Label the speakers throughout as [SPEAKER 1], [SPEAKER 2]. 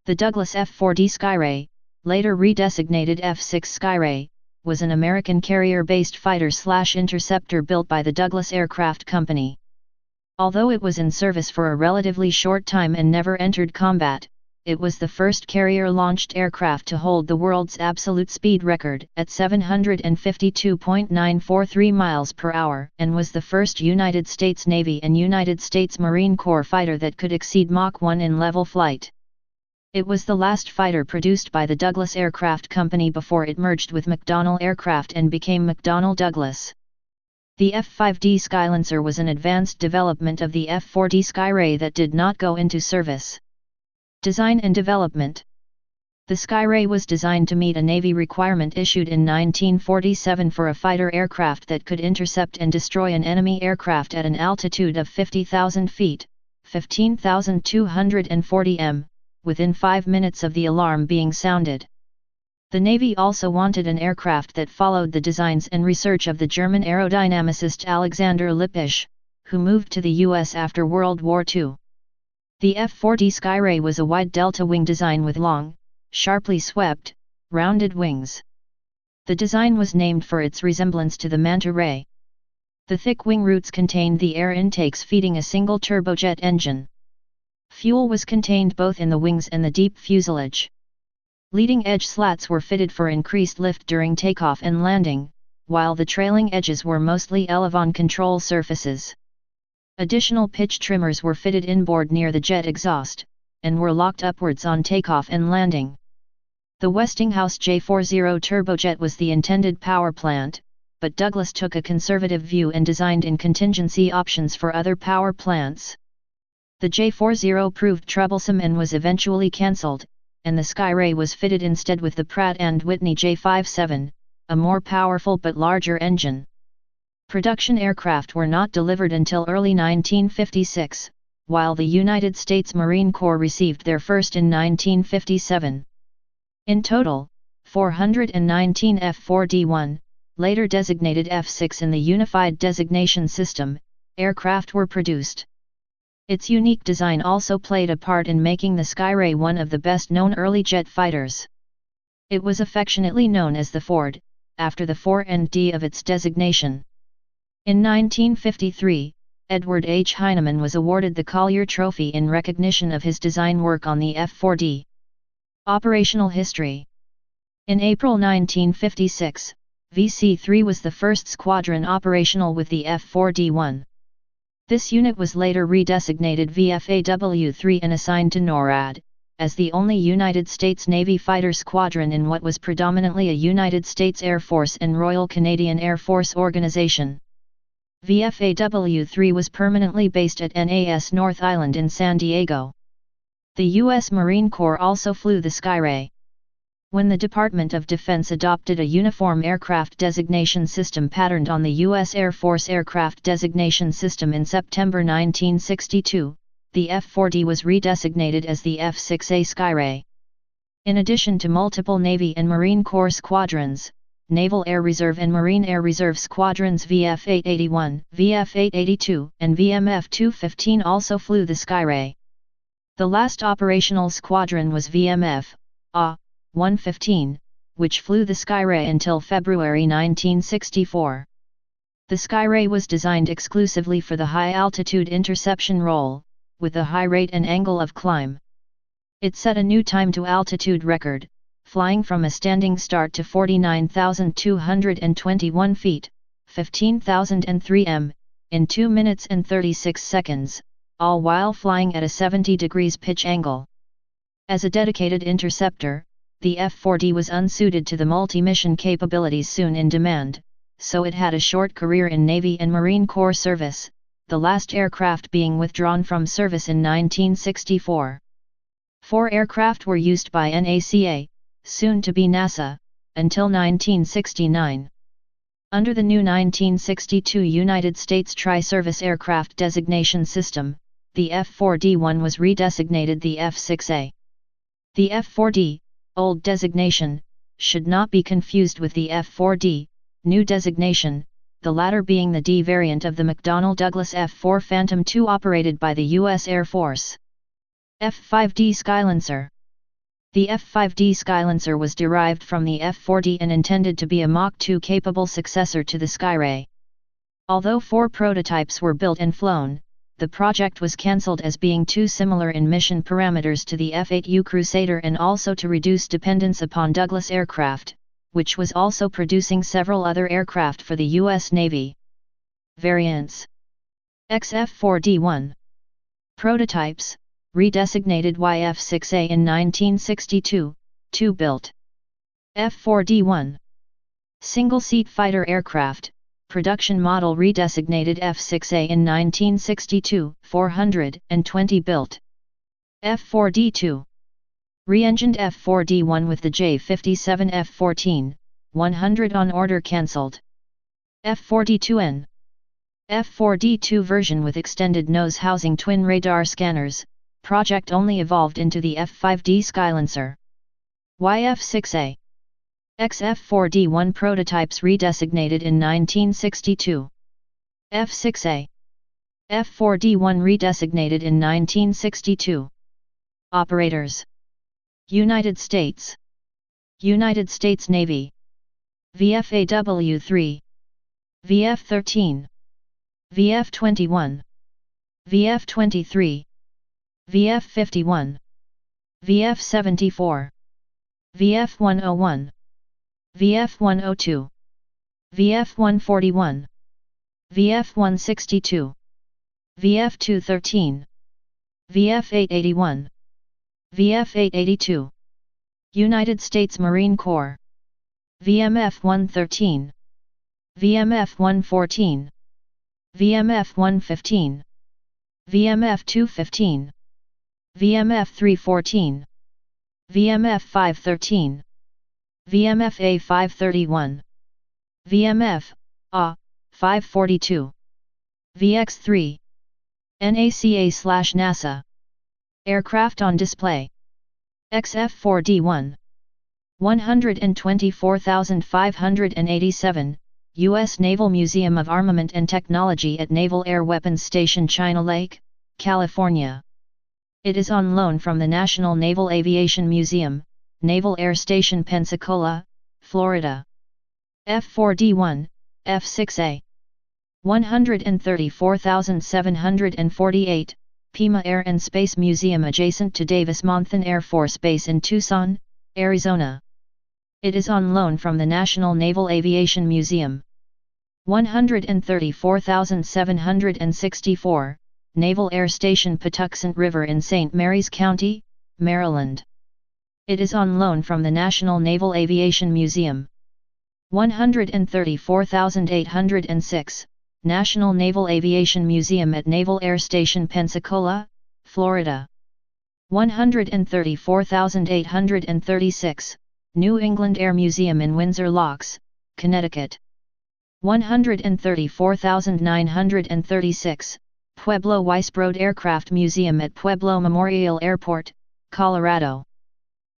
[SPEAKER 1] The Douglas F4D Skyray, later redesignated F6 Skyray, was an American carrier-based fighter/interceptor built by the Douglas Aircraft Company. Although it was in service for a relatively short time and never entered combat, it was the first carrier-launched aircraft to hold the world's absolute speed record at 752.943 miles per hour and was the first United States Navy and United States Marine Corps fighter that could exceed Mach 1 in level flight. It was the last fighter produced by the Douglas Aircraft Company before it merged with McDonnell Aircraft and became McDonnell Douglas. The F5D Skylancer was an advanced development of the F4D Skyray that did not go into service. Design and development. The Skyray was designed to meet a Navy requirement issued in 1947 for a fighter aircraft that could intercept and destroy an enemy aircraft at an altitude of 50,000 feet, 15,240 m, within 5 minutes of the alarm being sounded. The Navy also wanted an aircraft that followed the designs and research of the German aerodynamicist Alexander Lippisch, who moved to the U.S. after World War II. The F4D Skyray was a wide delta wing design with long, sharply swept, rounded wings. The design was named for its resemblance to the manta ray. The thick wing roots contained the air intakes feeding a single turbojet engine. Fuel was contained both in the wings and the deep fuselage. Leading edge slats were fitted for increased lift during takeoff and landing, while the trailing edges were mostly elevon control surfaces. Additional pitch trimmers were fitted inboard near the jet exhaust, and were locked upwards on takeoff and landing. The Westinghouse J40 turbojet was the intended power plant, but Douglas took a conservative view and designed in contingency options for other power plants. The J40 proved troublesome and was eventually cancelled, and the Skyray was fitted instead with the Pratt & Whitney J57, a more powerful but larger engine. Production aircraft were not delivered until early 1956, while the United States Marine Corps received their first in 1957. In total, 419 F4D1, later designated F6 in the Unified Designation System, aircraft were produced. Its unique design also played a part in making the Skyray one of the best-known early jet fighters. It was affectionately known as the Ford, after the 4D of its designation. In 1953, Edward H. Heinemann was awarded the Collier Trophy in recognition of his design work on the F4D. Operational history. In April 1956, VC-3 was the first squadron operational with the F4D-1. This unit was later redesignated VFAW-3 and assigned to NORAD, as the only United States Navy fighter squadron in what was predominantly a United States Air Force and Royal Canadian Air Force organization. VFAW-3 was permanently based at NAS North Island in San Diego. The U.S. Marine Corps also flew the Skyray. When the Department of Defense adopted a uniform aircraft designation system patterned on the U.S. Air Force Aircraft Designation System in September 1962, the F4D was redesignated as the F6A Skyray. In addition to multiple Navy and Marine Corps squadrons, Naval Air Reserve and Marine Air Reserve squadrons VF-881, VF-882, and VMF-215 also flew the Skyray. The last operational squadron was VMF-115, which flew the Skyray until February 1964. The Skyray was designed exclusively for the high-altitude interception role, with a high rate and angle of climb. It set a new time-to-altitude record, flying from a standing start to 49,221 feet, 15,003 m, in 2 minutes and 36 seconds, all while flying at a 70 degrees pitch angle. As a dedicated interceptor, the F4D was unsuited to the multi-mission capabilities soon in demand, so it had a short career in Navy and Marine Corps service, the last aircraft being withdrawn from service in 1964. 4 aircraft were used by NACA, soon to be NASA, until 1969. Under the new 1962 United States Tri-Service Aircraft Designation System, the F4D-1 was redesignated the F6A. The F4D, old designation, should not be confused with the F4D, new designation, the latter being the D variant of the McDonnell Douglas F4 Phantom II operated by the U.S. Air Force. F5D Skylancer. The F4D Skylancer was derived from the F4D and intended to be a Mach 2 capable successor to the Skyray. Although 4 prototypes were built and flown, the project was cancelled as being too similar in mission parameters to the F-8U Crusader and also to reduce dependence upon Douglas aircraft, which was also producing several other aircraft for the U.S. Navy. Variants: XF4D1. Prototypes, redesignated YF6A in 1962, 2 built. F4D1. Single-seat fighter aircraft, production model redesignated F6A in 1962, 420 built. F4D2. Re-engined F4D1 with the J57 F14, 100 on order cancelled. F4D2N. F4D2 version with extended nose housing twin radar scanners, project only evolved into the F4D Skylancer. YF6A. XF4D1 prototypes redesignated in 1962. F6A. F4D1 redesignated in 1962. Operators: United States. United States Navy. VFAW3. VF13. VF21. VF23. VF51. VF74. VF101. VF102. VF141. VF162. VF213. VF881. VF882. United States Marine Corps. VMF-113. VMF-114. VMF-115. VMF-215. VMF-314. VMF-513. VMF-A-531. VMF-A-542. VX-3. NACA/NASA. Aircraft on display. XF4D1. 124,587, U.S. Naval Museum of Armament and Technology at Naval Air Weapons Station, China Lake, California. It is on loan from the National Naval Aviation Museum, Naval Air Station Pensacola, Florida. F4D1, F6A. 134,748, Pima Air and Space Museum adjacent to Davis-Monthan Air Force Base in Tucson, Arizona. It is on loan from the National Naval Aviation Museum. 134,764, Naval Air Station Patuxent River in St. Mary's County, Maryland. It is on loan from the National Naval Aviation Museum. 134,806, National Naval Aviation Museum at Naval Air Station Pensacola, Florida. 134,836, New England Air Museum in Windsor Locks, Connecticut. 134,936, Pueblo Weisbrod Aircraft Museum at Pueblo Memorial Airport, Colorado.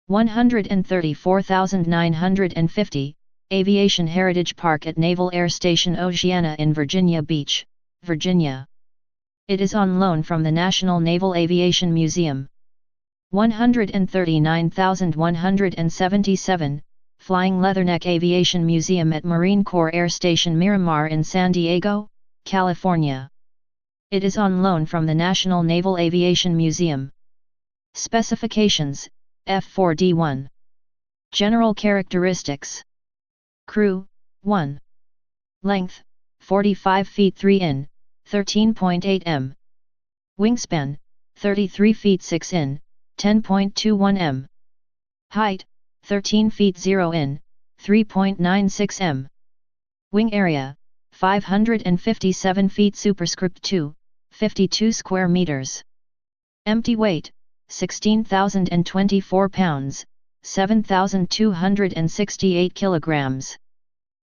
[SPEAKER 1] 134,950, Aviation Heritage Park at Naval Air Station Oceana in Virginia Beach, Virginia. It is on loan from the National Naval Aviation Museum. 139,177, Flying Leatherneck Aviation Museum at Marine Corps Air Station Miramar in San Diego, California. It is on loan from the National Naval Aviation Museum. Specifications: F4D1. General characteristics. Crew, 1. Length, 45 feet 3 in, 13.8 m. Wingspan, 33 feet 6 in, 10.21 m. Height, 13 feet 0 in, 3.96 m. Wing area, 557 feet superscript 2, 52 square meters. Empty weight, 16,024 pounds, 7,268 kilograms.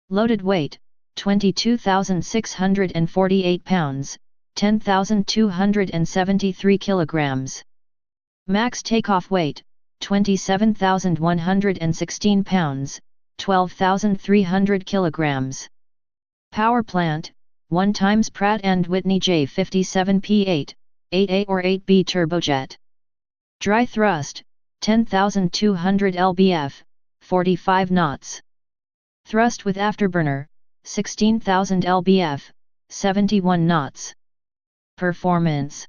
[SPEAKER 1] Loaded weight, 22,648 pounds, 10,273 kilograms. Max takeoff weight, 27,116 pounds, 12,300 kilograms. Power plant, 1 times Pratt & Whitney J57P8, 8A or 8B turbojet. Dry thrust, 10,200 lbf, 45 knots. Thrust with afterburner, 16,000 lbf, 71 knots. Performance.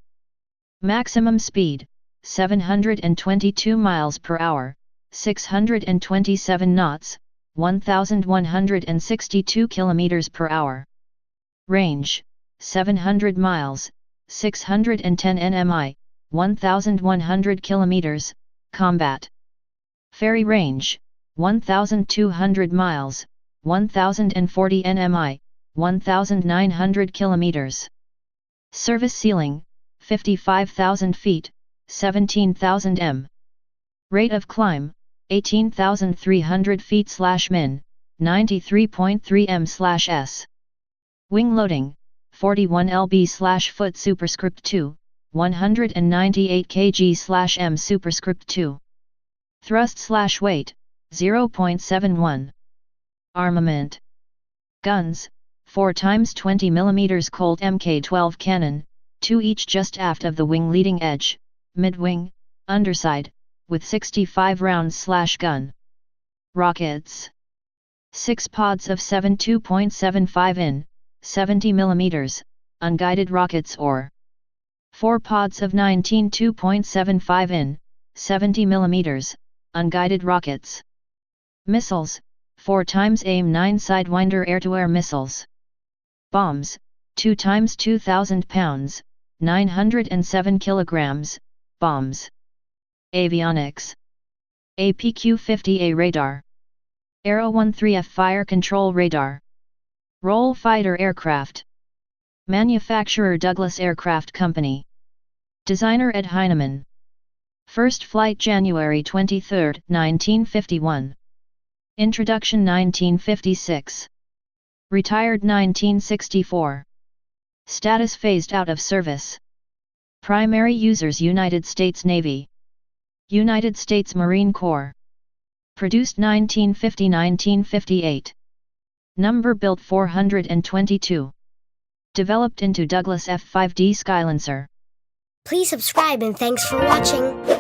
[SPEAKER 1] Maximum speed, 722 miles per hour, 627 knots, 1,162 kilometers per hour. Range, 700 miles, 610 nmi, 1,100 kilometers. Combat. Ferry range, 1,200 miles, 1,040 nmi, 1,900 kilometers. Service ceiling, 55,000 feet, 17,000 m. Rate of climb, 18,300 feet/min, 93.3 m/s. Wing loading, 41 lb/foot superscript 2, 198 kg/m superscript 2. Thrust/weight, 0.71. Armament. Guns, 4 x 20 mm Colt Mk12 cannon, 2 each just aft of the wing leading edge, mid-wing, underside, with 65 rounds/gun. Rockets. 6 pods of 72.75 in, 70 mm, unguided rockets or 4 pods of 19.275 in, 70 mm, unguided rockets. Missiles, 4 x AIM-9 Sidewinder air-to-air missiles. Bombs, 2 x 2,000 pounds, 907 kilograms, bombs. Avionics. APQ-50A radar. Aero 13F fire control radar. Roll fighter aircraft. Manufacturer Douglas Aircraft Company. Designer Ed Heinemann. First flight January 23, 1951. Introduction 1956. Retired 1964. Status phased out of service. Primary users United States Navy. United States Marine Corps. Produced 1950-1958. Number built 422. Developed into Douglas F4D Skylancer.
[SPEAKER 2] Please subscribe and thanks for watching.